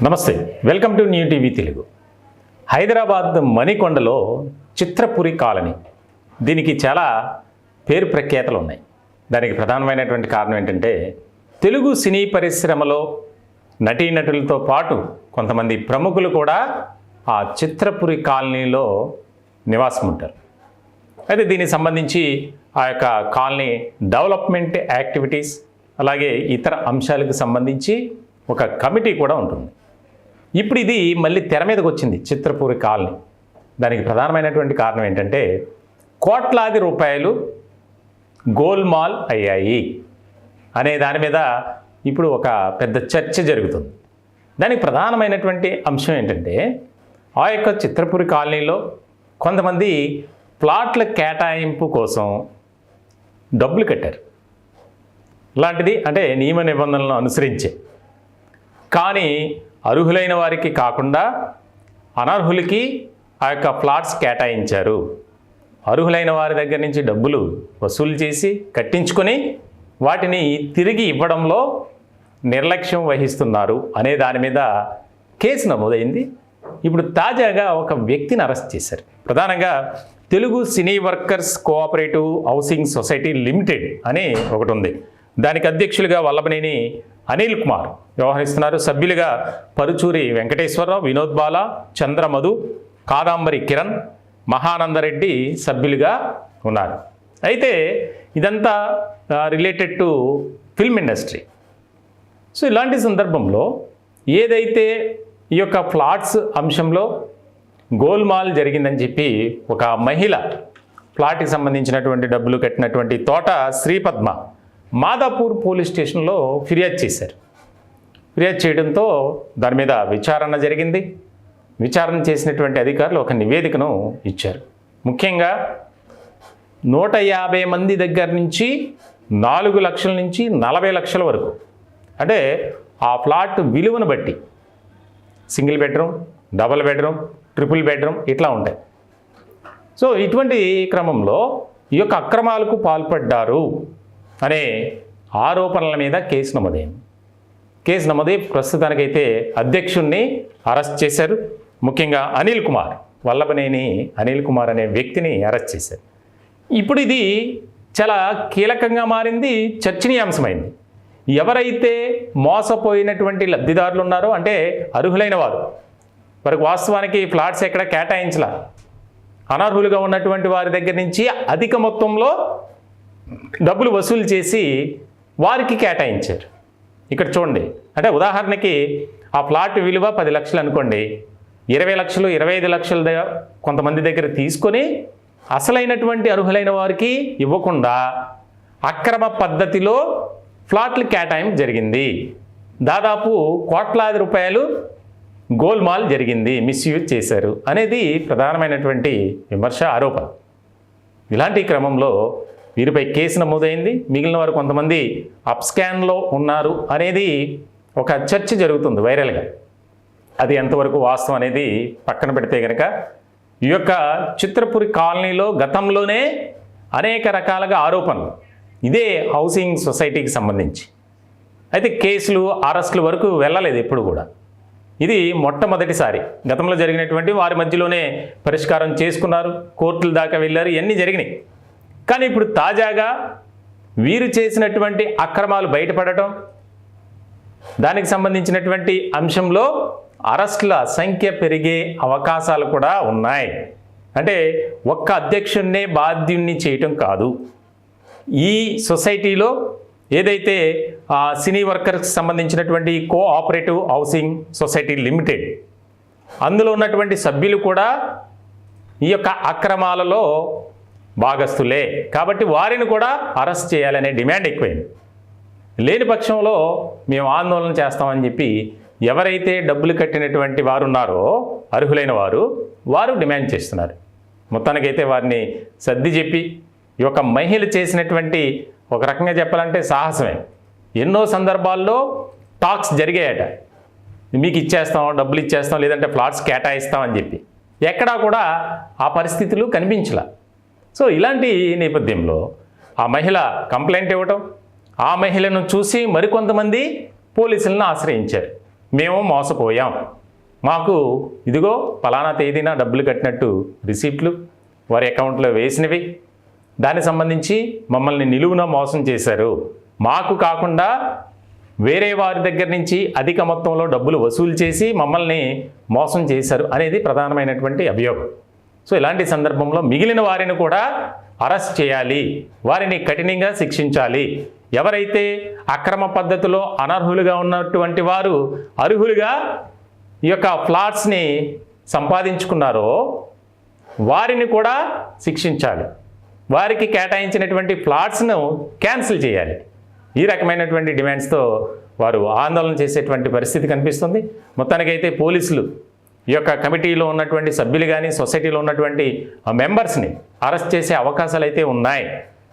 నమస్తే, welcome to new TV Telugu. Hyderabad మణికొండలో Chitrapuri colony, దీనికి చాలా పేరు ప్రఖ్యాతలు ఉన్నాయి. దానికి ప్రధానమైనటువంటి కారణం ఏంటంటే తెలుగు సినీ పరిశ్రమలో నటీనటులతో పాటు కొంతమంది ప్రముఖులు కూడా ఆ చిత్రపురి కాలనీలో నివాసం ఉంటారు. అయితే దీనికి సంబంధించి ఆ యొక్క కాలనీ డెవలప్మెంట్ యాక్టివిటీస్ అలాగే ఇతర అంశాలకు సంబంధించి ఒక కమిటీ కూడా ఉంటుంది. ఇప్పుడు ఇది మళ్ళీ తెర మీదకి వచ్చింది, చిత్రపురి కాలనీ. దానికి ప్రధానమైనటువంటి కారణం ఏంటంటే కోట్లాది రూపాయలు గోల్మాల్ అయ్యాయి అనే దాని మీద ఇప్పుడు ఒక పెద్ద చర్చ జరుగుతుంది. దానికి ప్రధానమైనటువంటి అంశం ఏంటంటే ఆ యొక్క చిత్రపురి కాలనీలో కొంతమంది ప్లాట్ల కేటాయింపు కోసం డబ్బులు కట్టారు. ఇలాంటిది అంటే నియమ నిబంధనలను అనుసరించే, కానీ అర్హులైన వారికి కాకుండా అనర్హులకి ఆ యొక్క ప్లాట్స్ కేటాయించారు. అర్హులైన వారి దగ్గర నుంచి డబ్బులు వసూలు చేసి కట్టించుకొని వాటిని తిరిగి ఇవ్వడంలో నిర్లక్ష్యం వహిస్తున్నారు అనే దాని మీద కేసు నమోదైంది. ఇప్పుడు తాజాగా ఒక వ్యక్తిని అరెస్ట్ చేశారు. ప్రధానంగా తెలుగు సినీ workers cooperative housing society limited అని ఒకటి ఉంది. దానికి అధ్యక్షులుగా వల్లభనేని అనిల్ కుమార్ వ్యవహరిస్తున్నారు. సభ్యులుగా పరుచూరి వెంకటేశ్వరరావు, వినోద్ బాల, చంద్రమధు, కాదాంబరి కిరణ్, మహానందరెడ్డి సభ్యులుగా ఉన్నారు. అయితే ఇదంతా related to film industry. So ఇలాంటి సందర్భంలో ఏదైతే ఈ యొక్క ఫ్లాట్స్ అంశంలో గోల్మాల్ జరిగిందని చెప్పి ఒక మహిళ ఫ్లాట్కి సంబంధించినటువంటి డబ్బులు కట్టినటువంటి తోట శ్రీపద్మ మాదాపూర్ పోలీస్ స్టేషన్లో ఫిర్యాదు చేశారు. ఫిర్యాదు చేయడంతో దాని మీద విచారణ జరిగింది. విచారణ చేసినటువంటి అధికారులు ఒక నివేదికను ఇచ్చారు. ముఖ్యంగా 150 మంది దగ్గర నుంచి 4 లక్షల నుంచి 40 లక్షల వరకు, అంటే ఆ ఫ్లాట్ విలువను బట్టి single bedroom, double bedroom, triple bedroom ఇట్లా ఉంటాయి. సో ఇటువంటి క్రమంలో ఈ యొక్క అక్రమాలకు పాల్పడ్డారు అనే ఆరోపణల మీద కేసు నమోదైంది. కేసు నమోదై ప్రస్తుతానికైతే అధ్యక్షుణ్ణి అరెస్ట్ చేశారు. ముఖ్యంగా అనిల్ కుమార్, వల్లభనేని అనిల్ కుమార్ అనే వ్యక్తిని అరెస్ట్ చేశారు. ఇప్పుడు ఇది చాలా కీలకంగా మారింది, చర్చనీయాంశమైంది. ఎవరైతే మోసపోయినటువంటి లబ్ధిదారులు ఉన్నారో, అంటే అర్హులైన వారు, వారికి వాస్తవానికి ఫ్లాట్స్ ఎక్కడ కేటాయించలా, అనర్హులుగా ఉన్నటువంటి వారి దగ్గర నుంచి అధిక మొత్తంలో డబ్బులు వసూలు చేసి వారికి కేటాయించారు. ఇక్కడ చూడండి, అంటే ఉదాహరణకి ఆ ప్లాట్ విలువ 10 లక్షలు అనుకోండి, 20 లక్షలు 25 లక్షల కొంతమంది దగ్గర తీసుకొని అసలైనటువంటి అర్హులైన వారికి ఇవ్వకుండా అక్రమ పద్ధతిలో ఫ్లాట్లు కేటాయింపు జరిగింది. దాదాపు కోట్లాది రూపాయలు గోల్మాల్ జరిగింది, మిస్యూజ్ చేశారు అనేది ప్రధానమైనటువంటి విమర్శ, ఆరోపణ. ఇలాంటి క్రమంలో వీరిపై కేసు నమోదైంది. మిగిలిన వారు కొంతమంది అప్స్కాన్లో ఉన్నారు అనేది ఒక చర్చ జరుగుతుంది వైరల్గా. అది ఎంతవరకు వాస్తవం అనేది పక్కన పెడితే కనుక ఈ యొక్క చిత్రపురి కాలనీలో గతంలోనే అనేక రకాలుగా ఆరోపణలు ఇదే హౌసింగ్ సొసైటీకి సంబంధించి. అయితే కేసులు, అరెస్టుల వరకు వెళ్ళలేదు ఎప్పుడు కూడా. ఇది మొట్టమొదటిసారి. గతంలో జరిగినటువంటి వారి మధ్యలోనే పరిష్కారం చేసుకున్నారు, కోర్టుల దాకా వెళ్ళారు, ఇవన్నీ జరిగినాయి. కానీ ఇప్పుడు తాజాగా వీరు చేసినటువంటి అక్రమాలు బయటపడటం, దానికి సంబంధించినటువంటి అంశంలో అరెస్టుల సంఖ్య పెరిగే అవకాశాలు కూడా ఉన్నాయి. అంటే ఒక్క అధ్యక్షున్నే బాధ్యుణ్ణి చేయటం కాదు, ఈ సొసైటీలో ఏదైతే సినీ వర్కర్స్కి సంబంధించినటువంటి కోఆపరేటివ్ హౌసింగ్ సొసైటీ లిమిటెడ్, అందులో ఉన్నటువంటి సభ్యులు కూడా ఈ యొక్క అక్రమాలలో భాగస్తులే. కాబట్టి వారిని కూడా అరెస్ట్ చేయాలనే డిమాండ్ ఎక్కువైంది. లేని పక్షంలో మేము ఆందోళన చేస్తామని చెప్పి ఎవరైతే డబ్బులు కట్టినటువంటి వారు ఉన్నారో అర్హులైన వారు డిమాండ్ చేస్తున్నారు. మొత్తానికైతే వారిని సర్ది చెప్పి ఈ యొక్క మహిళ చేసినటువంటి ఒక రకంగా చెప్పాలంటే సాహసమే. ఎన్నో సందర్భాల్లో టాక్స్ జరిగాయట, మీకు ఇచ్చేస్తాం, డబ్బులు ఇచ్చేస్తాం, లేదంటే ఫ్లాట్స్ కేటాయిస్తామని చెప్పి. ఎక్కడా కూడా ఆ పరిస్థితులు కనిపించలా. సో ఇలాంటి నేపథ్యంలో ఆ మహిళ కంప్లైంట్ ఇవ్వటం, ఆ మహిళను చూసి మరికొంతమంది పోలీసులను ఆశ్రయించారు. మేము మోసపోయాం, మాకు ఇదిగో పలానా తేదీన డబ్బులు కట్టినట్టు రిసీప్ట్లు వారి అకౌంట్లో వేసినవి, దానికి సంబంధించి మమ్మల్ని నిలువున మోసం చేశారు, మాకు కాకుండా వేరే వారి దగ్గర నుంచి అధిక మొత్తంలో డబ్బులు వసూలు చేసి మమ్మల్ని మోసం చేశారు అనేది ప్రధానమైనటువంటి అభియోగం. సో ఇలాంటి సందర్భంలో మిగిలిన వారిని కూడా అరెస్ట్ చేయాలి, వారిని కఠినంగా శిక్షించాలి. ఎవరైతే అక్రమ పద్ధతిలో అనర్హులుగా ఉన్నటువంటి వారు అర్హులుగా ఈ యొక్క ఫ్లాట్స్ని సంపాదించుకున్నారో వారిని కూడా శిక్షించాలి, వారికి కేటాయించినటువంటి ఫ్లాట్స్ను క్యాన్సిల్ చేయాలి. ఈ రకమైనటువంటి డిమాండ్స్తో వారు ఆందోళన చేసేటువంటి పరిస్థితి కనిపిస్తుంది. మొత్తానికైతే పోలీసులు ఈ యొక్క కమిటీలో ఉన్నటువంటి సభ్యులు కానీ సొసైటీలో ఉన్నటువంటి మెంబర్స్ని అరెస్ట్ చేసే అవకాశాలు అయితే ఉన్నాయి.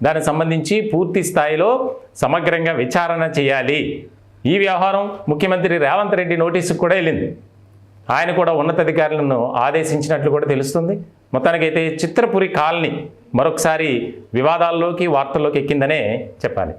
దానికి సంబంధించి పూర్తి స్థాయిలో సమగ్రంగా విచారణ చేయాలి. ఈ వ్యవహారం ముఖ్యమంత్రి రేవంత్ రెడ్డి నోటీసుకు కూడా వెళ్ళింది. ఆయన కూడా ఉన్నతాధికారులను ఆదేశించినట్లు కూడా తెలుస్తుంది. మొత్తానికైతే చిత్రపురి కాలనీ మరొకసారి వివాదాల్లోకి వార్తల్లోకి ఎక్కిందనే చెప్పాలి.